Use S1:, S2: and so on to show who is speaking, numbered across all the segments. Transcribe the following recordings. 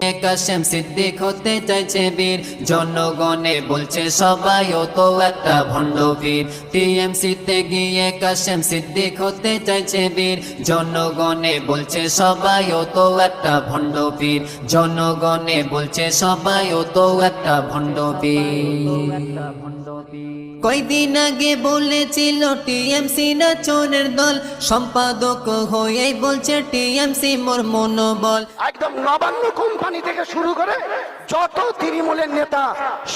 S1: গিয়ে কাশেম সিদ্দিক হতে চাইছে বীর, জনগণে বলছে সবাই ও তো একটা ভণ্ড বীর। টিএমসিতে গিয়ে কাশেম সিদ্দিক হতে চাইছে বীর, জনগণে বলছে সবাই ও তো একটা ভণ্ড বীর, জনগণে বলছে সবাই ও তো একটা ভণ্ড বীর। কয়দিন আগে বলেছিল টিএমসি না চোরের দল, সম্পাদক হয়েই বলছে টিএমসি মোর মনোবল।
S2: একদম নবান্ন কোম্পানি থেকে শুরু করে যত তৃণমূলের নেতা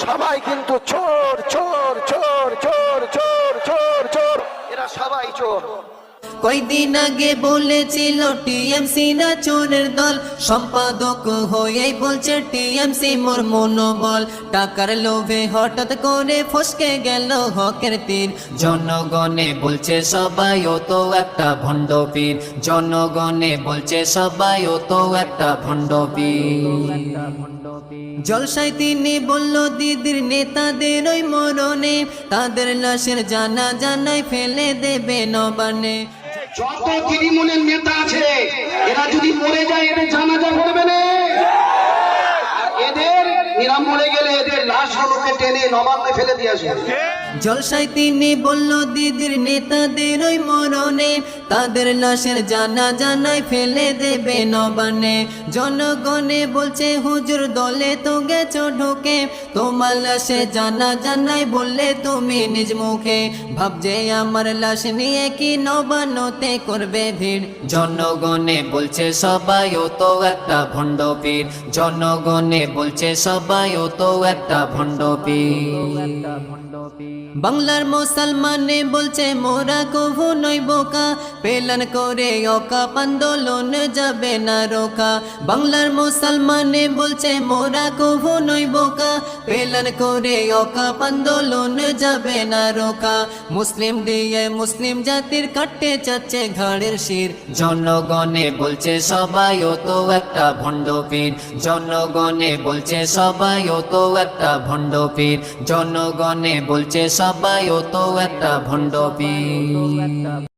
S2: সবাই কিন্তু চোর চোর চোর চোর চোর চোর চোর, এরা সবাই চোর।
S1: কয়দিন আগে বলেছিল টিএমসি না চোরের দল, সম্পাদক হয়েই বলছে টিএমসি মোর মনোবল। টাকার লোভে হঠাৎ করে ফসকে গেল হকের তীর, জনগণে বলছে সবাই ও তো একটা ভণ্ড বীর, জনগণে বলছে সবাই ও তো একটা ভণ্ড বীর। জলসায় তিনি বলল দিদির নেতাদের ওই মরণে, তাদের লাশের জানা জানাই ফেলে দেবে নবানে।
S2: যত তৃণমূলের নেতা আছে এরা যদি মরে যায় এদের জানাজা করবে না, আর এরা মরে গেলে এদের লাশ গুলোকে টেনে নবান্নে ফেলে দিয়ে আসবে।
S1: জলসায় তিনি বলল দিদির নেতাদের ওই মরণে, তাদের লাশের জানা জানাই ফেলে দেবে নবানে। জনগণে বলছে হুজুর দলে তো গেছো ঢুকে, তোমার লাশে জানা জানাই বললে তুমি নিজ মুখে, ভাবছে আমার লাশ নিয়ে কি নবান্নতে করবে ভিড়। জনগণে বলছে সবাই ও তো একটা ভণ্ড বীর, জনগণে বলছে সবাই ও তো একটা ভণ্ড বীর। বাংলার মুসলমানে বলছে মোরা কভু নই বোকা, পেলান করে অকাপ আন্দোলন যাবে না রোকা। বাংলার মুসলমানে বলছে মোরা কভু নই বোকা, পেলান করে অকাপ আন্দোলন যাবে না রোকা। মুসলিম দিয়ে মুসলিম জাতির কাটতে চাচ্ছে ঘাড়ের শির, জনগণে বলছে সবাই ও তো একটা ভণ্ড বীর, জনগণে বলছে সবাই ও তো একটা ভণ্ড বীর, জনগণে বলছে সবাই ও তো একটা ভণ্ড বীর।